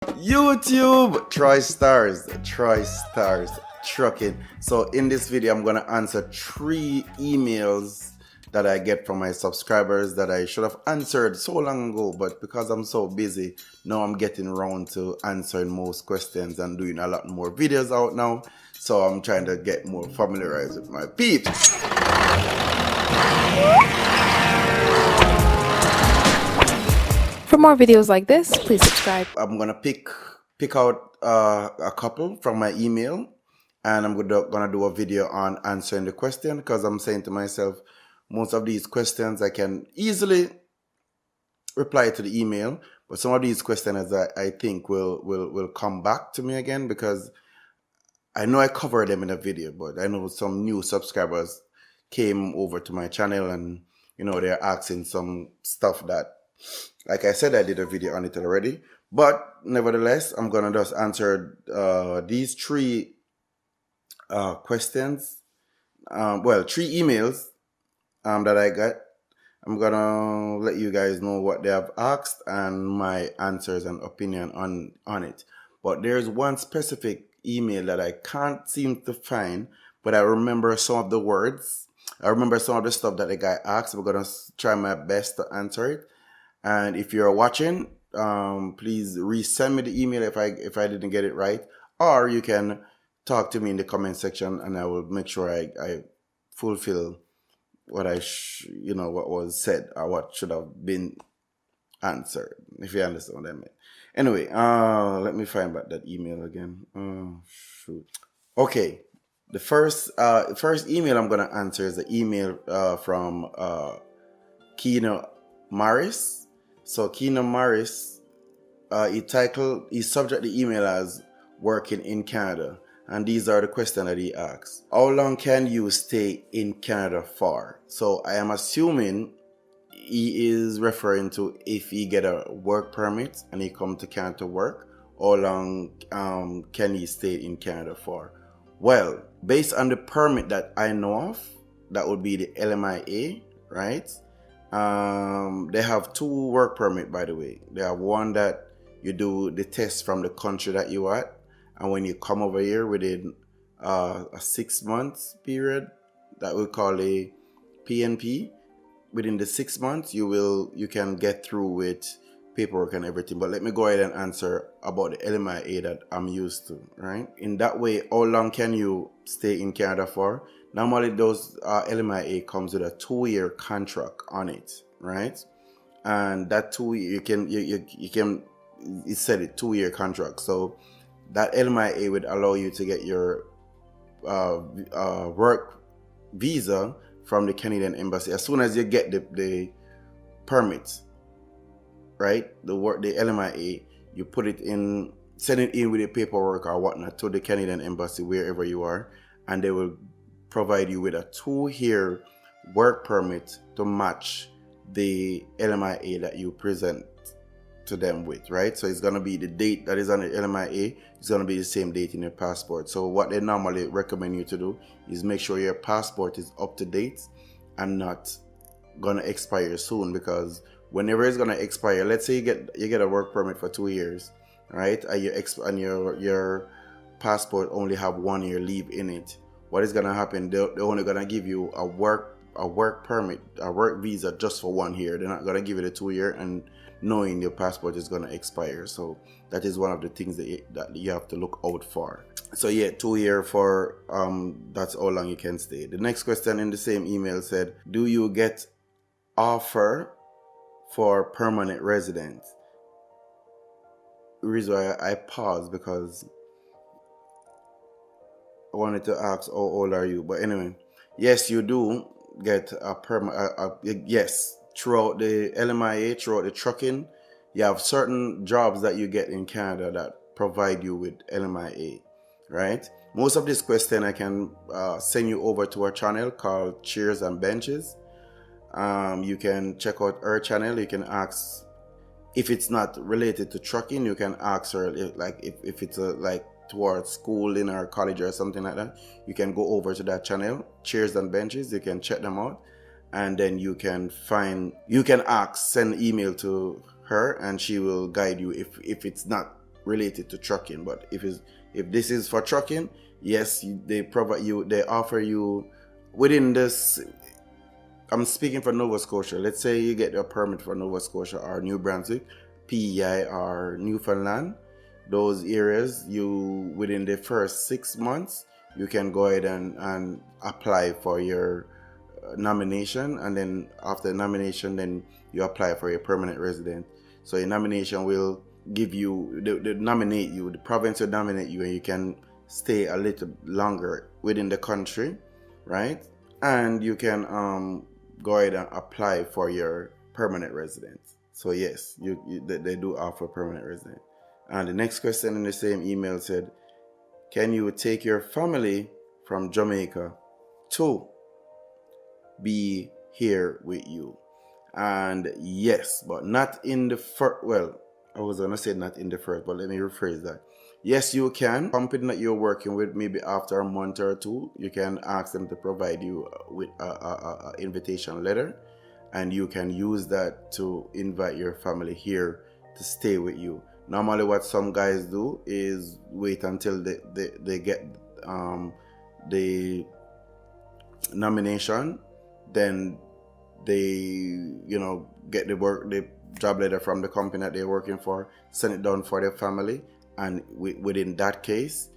YouTube, TroyStarz Trucking. So in this video, I'm gonna answer 3 emails that I get from my subscribers that I should have answered so long ago, but because I'm so busy, now I'm getting around to answering most questions and doing a lot more videos out now. So I'm trying to get more familiarized with my peeps. For more videos like this, please subscribe. I'm gonna pick out a couple from my email, and I'm gonna do a video on answering the question, because I'm saying to myself, most of these questions I can easily reply to the email, but some of these questions I think will come back to me again, because I know I covered them in a video, but I know some new subscribers came over to my channel and they're asking some stuff that, like I said, I did a video on it already. But nevertheless, I'm gonna just answer these 3 questions. 3 emails that I got. I'm gonna let you guys know what they have asked and my answers and opinion on it. But there's one specific email that I can't seem to find, but I remember some of the words. I remember some of the stuff that the guy asked. We're gonna try my best to answer it. And if you're watching, please resend me the email if I didn't get it right, or you can talk to me in the comment section, and I will make sure I fulfill what what was said or what should have been answered, if you understand what I mean. Anyway, let me find back that email again. Oh shoot. Okay, the first email I'm gonna answer is the email from Kino Maris. So Kino Maris, he subject the email as working in Canada, and these are the questions that he asks. How long can you stay in Canada for? So I am assuming he is referring to if he get a work permit and he come to Canada to work, how long can he stay in Canada for? Well, based on the permit that I know of, that would be the LMIA, right? They have 2 work permit, by the way. They have one that you do the test from the country that you at, and when you come over here within a 6 months period, that we call a PNP. Within the 6 months, you can get through with paperwork and everything. But let me go ahead and answer about the LMIA that I'm used to, right? In that way, how long can you stay in Canada for? Normally, those LMIA comes with a 2-year contract on it, right? And that 2 year you can it said it 2-year contract. So that LMIA would allow you to get your work visa from the Canadian embassy as soon as you get the permit, right? The LMIA, you put it in, send it in with the paperwork or whatnot to the Canadian embassy wherever you are, and they will provide you with a 2-year work permit to match the LMIA that you present to them with, right? So it's going to be the date that is on the LMIA, it's going to be the same date in your passport. So what they normally recommend you to do is make sure your passport is up to date and not going to expire soon, because whenever it's going to expire, let's say you get a work permit for 2 years, right? And your passport only have 1 year leave in it. What is going to happen? They're only going to give you a work permit, a work visa just for 1 year. They're not going to give it a 2 year, and knowing your passport is going to expire. So that is one of the things that you have to look out for. So yeah, 2 year for that's how long you can stay. The next question in the same email said, do you get offer for permanent residence? The reason why I paused, because I wanted to ask how old are you, but anyway, yes, you do get a yes, throughout the LMIA, throughout the trucking, you have certain jobs that you get in Canada that provide you with LMIA, right? Most of this question I can send you over to our channel called Chairs and Benches. You can check out her channel. You can ask, if it's not related to trucking, you can ask her if it's like towards schooling or college or something like that. You can go over to that channel, Chairs and Benches. You can check them out, and then you can ask, send email to her, and she will guide you if it's not related to trucking. But if this is for trucking, yes, they offer you within this. I'm speaking for Nova Scotia. Let's say you get a permit for Nova Scotia or New Brunswick, PEI or Newfoundland. Those areas, you within the first 6 months, you can go ahead and apply for your nomination, and then after nomination, then you apply for your permanent resident. So your nomination will give you, they nominate you, the province will nominate you, and you can stay a little longer within the country, right? And you can go ahead and apply for your permanent residence. So yes, they do offer permanent residence. And the next question in the same email said, can you take your family from Jamaica to be here with you? And yes, but not in the first, well, I was gonna say not in the first, but let me rephrase that. Yes, you can. Company that you're working with, maybe after a month or two, you can ask them to provide you with a invitation letter, and you can use that to invite your family here to stay with you. Normally what some guys do is wait until they get the nomination, then they get the job letter from the company that they're working for, send it down for their family, and within that case,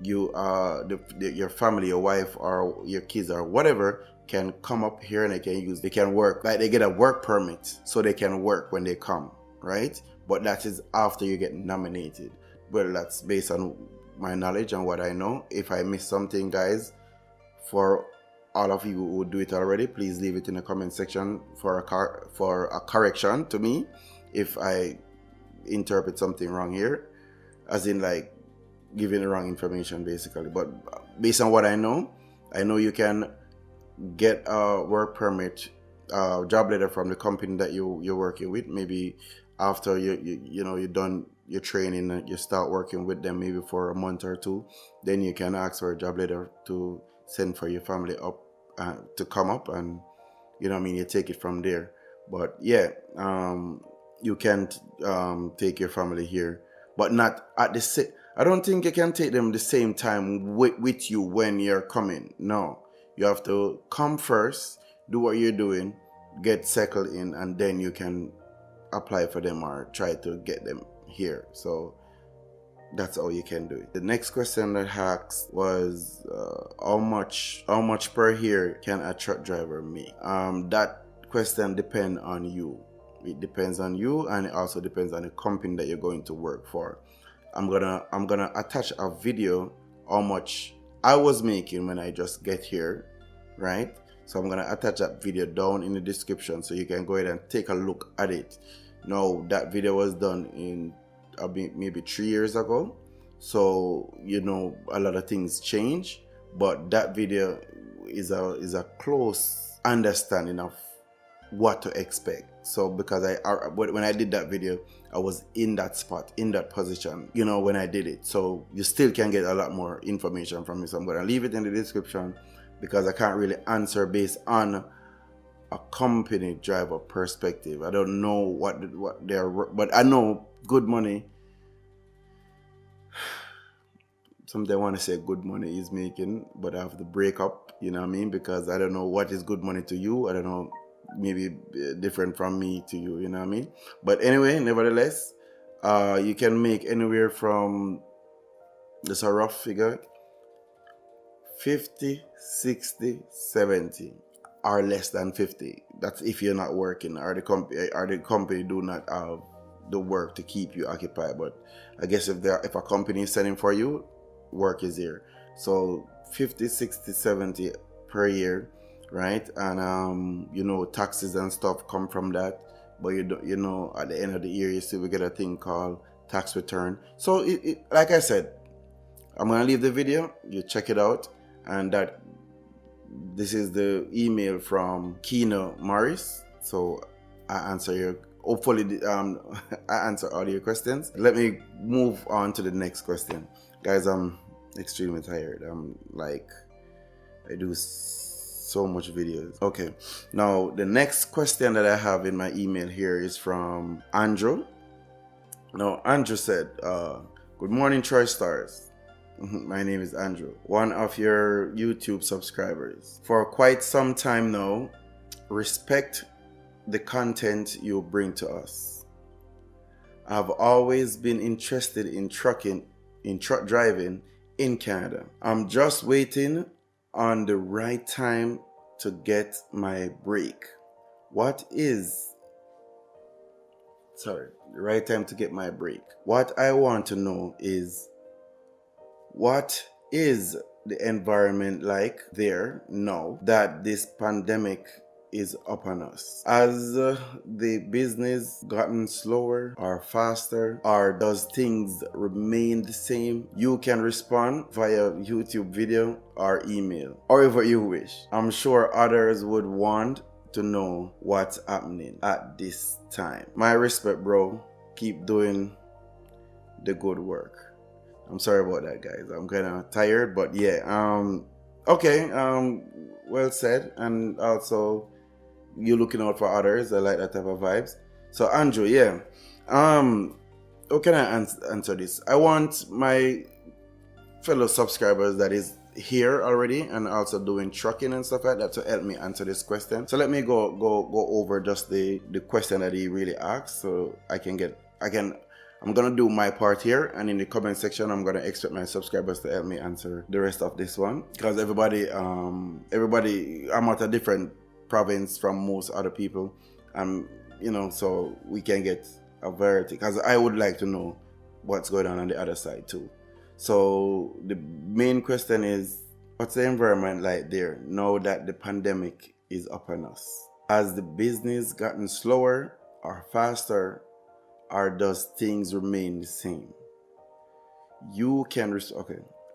your family, your wife or your kids or whatever can come up here and they can work, like they get a work permit so they can work when they come, right? But that is after you get nominated. Well, that's based on my knowledge and what I know. If I miss something, guys, for all of you who do it already, please leave it in the comment section for a correction to me if I interpret something wrong here, as in like giving the wrong information basically. But based on what I know you can get a work permit, job letter from the company that you're working with. Maybe after you're done your training and you start working with them, maybe for a month or two, then you can ask for a job letter to send for your family up to come up, and you take it from there. But yeah, you can take your family here, but not at the same. I don't think you can take them the same time with you when you're coming. No, you have to come first, do what you're doing, get settled in, and then you can apply for them or try to get them here. So that's all you can do. The next question that I asked was how much per year can a truck driver make? That question depends on you. It depends on you, and it also depends on the company that you're going to work for. I'm gonna attach a video how much I was making when I just get here, right? So I'm gonna attach that video down in the description so you can go ahead and take a look at it. Now that video was done in maybe 3 years ago, so a lot of things change, but that video is a close understanding of what to expect. So because when I did that video, I was in that spot, in that position, when I did it. So you still can get a lot more information from me. So I'm going to leave it in the description because I can't really answer based on a company driver perspective. I don't know what they're, but I know good money. Sometimes I want to say good money is making, but I have to break up, because I don't know what is good money to you. I don't know, maybe different from me to you, But anyway, nevertheless, you can make anywhere from, just a rough figure, 50, 60, 70, or less than 50. That's if you're not working, or the company do not have the work to keep you occupied. But I guess if a company is sending for you, work is here. So 50, 60, 70 per year, right? And taxes and stuff come from that. But at the end of the year, you still will get a thing called tax return. So like I said, I'm gonna leave the video, you check it out. And this is the email from Keno Morris. So hopefully I answer all your questions. Let me move on to the next question. Guys, I'm extremely tired. I do so much videos. Okay, now the next question that I have in my email here is from Andrew. Now Andrew said, Good morning, TroyStarz. My name is Andrew, one of your YouTube subscribers. For quite some time now, respect the content you bring to us. I've always been interested in truck driving in Canada. I'm just waiting on the right time to get my break. The right time to get my break. What I want to know is, what is the environment like there now that this pandemic is upon us? Has the business gotten slower or faster, or does things remain the same? You can respond via YouTube video or email, or however you wish. I'm sure others would want to know what's happening at this time. My respect, bro. Keep doing the good work. I'm sorry about that, guys. I'm kind of tired, but yeah. Okay. Well said. And also, you're looking out for others. I like that type of vibes. So, Andrew, yeah. How can I answer this? I want my fellow subscribers that is here already and also doing trucking and stuff like that to help me answer this question. So let me go over just the question that he really asked, so I'm gonna do my part here, and in the comment section I'm gonna expect my subscribers to help me answer the rest of this one, because everybody I'm at a different province from most other people, so we can get a variety, because I would like to know what's going on the other side too. So the main question is, what's the environment like there now that the pandemic is upon us? Has the business gotten slower or faster, or does things remain the same? You can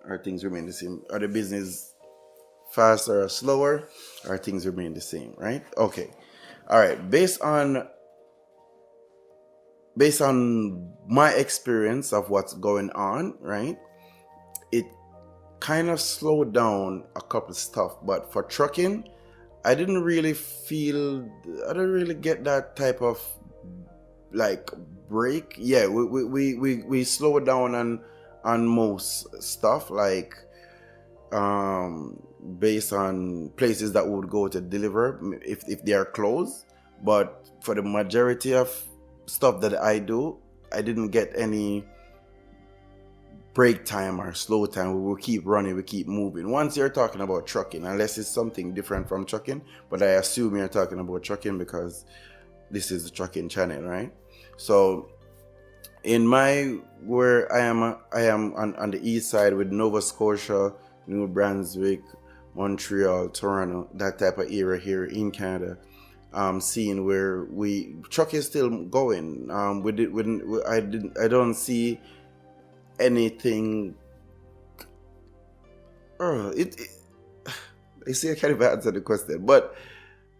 are things remain the same? Are the business faster or slower, or things remain the same, right? Okay. All right. Based on my experience of what's going on, right? It kind of slowed down a couple stuff, but for trucking, I didn't really get that type of like break. Yeah, we slowed down on most stuff, like based on places that would go to deliver if they are closed. But for the majority of stuff that I do, I didn't get any break time or slow time. We will keep running, we keep moving. Once you're talking about trucking, unless it's something different from trucking, but I assume you're talking about trucking because this is the trucking channel, right? So in where I am on the east side with Nova Scotia, New Brunswick, Montreal, Toronto, that type of area here in Canada. Seeing where truck is still going. I don't see anything. You see, I can't even answer the question, but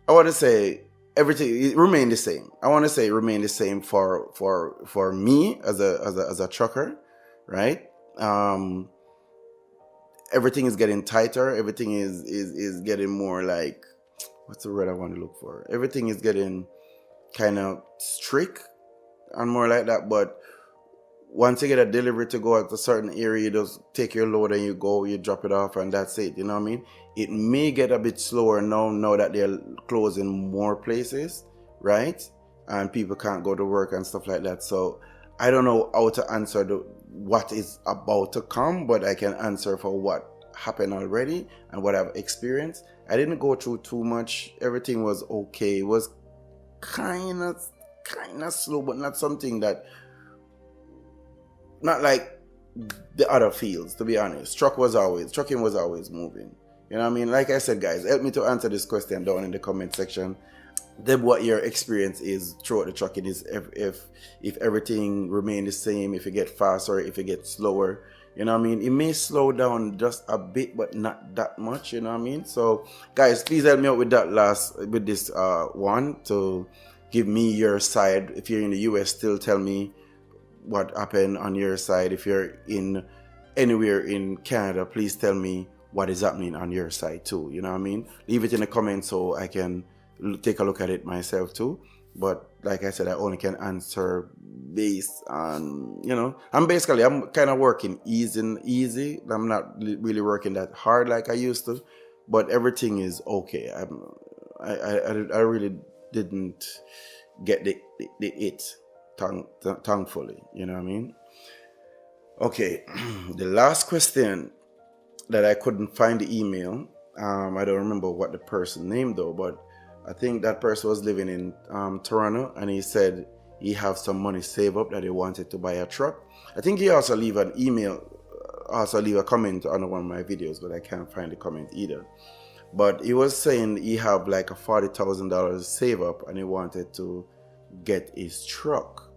I want to say everything remain the same. I want to say it remain the same for me as a trucker, right? Everything is getting tighter. Everything is getting more like, what's the word I want to look for? Everything is getting kind of strict and more like that. But once you get a delivery to go at a certain area, you just take your load and you drop it off, and that's it. You know what I mean? It may get a bit slower now that they're closing more places, right? And people can't go to work and stuff like that. So I don't know how to answer what is about to come, but I can answer for what happened already and what I've experienced. I didn't go through too much. Everything was okay. It was kind of slow, but not something that, not like the other fields, to be honest. Trucking was always moving. You know what I mean? Like I said, guys, help me to answer this question down in the comment section. Then what your experience is throughout the trucking is, if everything remain the same, if it get faster, if it gets slower. You know what I mean? It may slow down just a bit, but not that much. You know what I mean? So, guys, please help me out with this one, to give me your side. If you're in the US, still tell me what happened on your side. If you're in anywhere in Canada, please tell me what is happening on your side too. You know what I mean? Leave it in the comments so I can take a look at it myself too. But like I said, I only can answer based on, I'm kind of working easy. I'm not really working that hard like I used to, but everything is okay. I really didn't get the it, thankfully, you know what I mean? Okay, the last question that I couldn't find the email. I don't remember what the person named though, but I think that person was living in Toronto, and he said he have some money saved up that he wanted to buy a truck. I think he also leave an email, also leave a comment on one of my videos, but I can't find the comment either. But he was saying he have like a $40,000 save up, and he wanted to get his truck.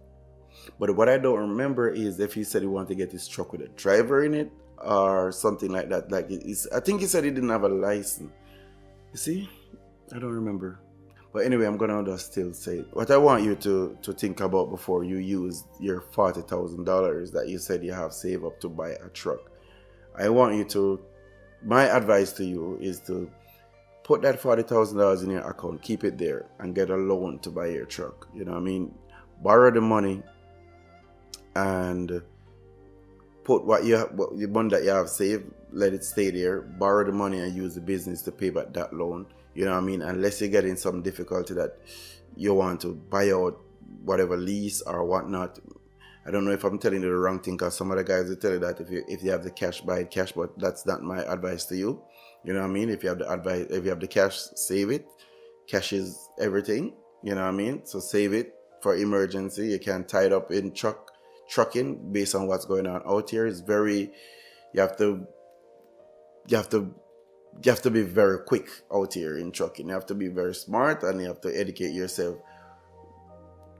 But what I don't remember is if he said he wanted to get his truck with a driver in it or something like that. Like I think he said he didn't have a license. You see, I don't remember. But anyway, I'm gonna just still say what I want you to think about before you use your $40,000 that you said you have saved up to buy a truck. I want you to. My advice to you is to put that $40,000 in your account, keep it there, and get a loan to buy your truck. You know what I mean? Borrow the money and put what the money that you have saved, let it stay there. Borrow the money and use the business to pay back that loan. You know what I mean? Unless you get in some difficulty that you want to buy out whatever lease or whatnot. I don't know if I'm telling you the wrong thing, because some other guys will tell you that if you have the cash, buy it cash, but that's not my advice to you. You know what I mean? If you have the cash, save it. Cash is everything. You know what I mean? So save it for emergency. You can tie it up in trucking based on what's going on out here. It's very, you have to be very quick out here in trucking. You have to be very smart, and you have to educate yourself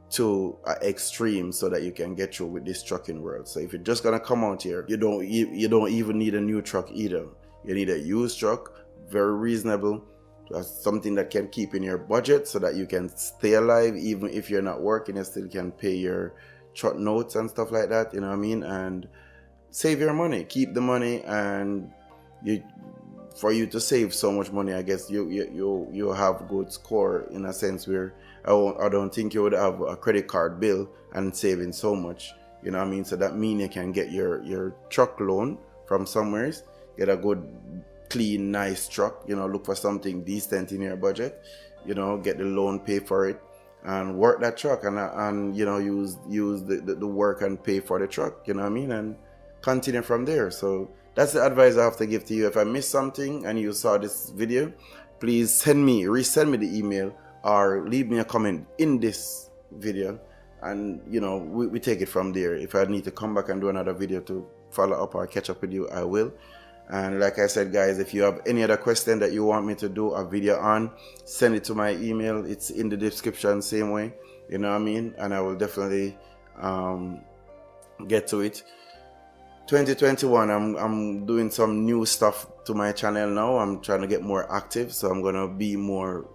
to an extreme so that you can get through with this trucking world. So if you're just gonna come out here, you don't even need a new truck either. You need a used truck, very reasonable. That's something that can keep in your budget so that you can stay alive. Even if you're not working, you still can pay your truck notes and stuff like that, you know what I mean? And save your money, keep the money, and for you to save so much money, I guess you have good score in a sense where I don't think you would have a credit card bill and saving so much, you know what I mean? So that means you can get your truck loan from somewhere, get a good, clean, nice truck, look for something decent in your budget, get the loan, pay for it, and work that truck and use the work and pay for the truck, you know what I mean? And continue from there. So that's the advice I have to give to you. If I missed something and you saw this video, please resend me the email or leave me a comment in this video, and we take it from there. If I need to come back and do another video to follow up or catch up with you, I will. And like I said, guys, if you have any other question that you want me to do a video on, send it to my email. It's in the description, same way, you know what I mean? And I will definitely get to it. 2021, I'm doing some new stuff to my channel now. I'm trying to get more active, so I'm gonna be more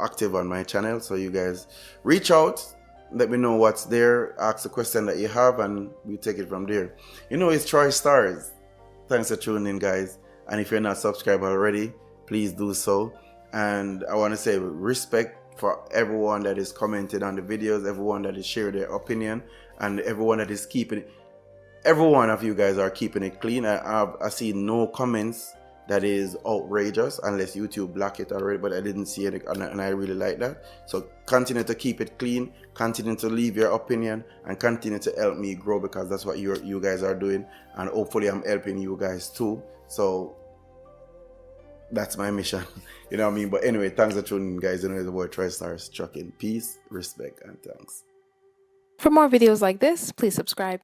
active on my channel. So you guys reach out, let me know what's there, ask the question that you have, and we take it from there. It's TroyStarz. Thanks for tuning in, guys. And if you're not subscribed already, please do so. And I want to say respect for everyone that is commenting on the videos, everyone that is sharing their opinion, and everyone that is keeping it. Every one of you guys are keeping it clean. I see no comments that is outrageous, unless YouTube block it already, but I didn't see it, and I really like that. So continue to keep it clean, continue to leave your opinion, and continue to help me grow, because that's what you guys are doing, and hopefully I'm helping you guys too. So that's my mission. You know what I mean? But anyway, thanks for tuning in, guys. It's the boy TroyStarz Trucking. Peace, respect, and thanks. For more videos like this, please subscribe.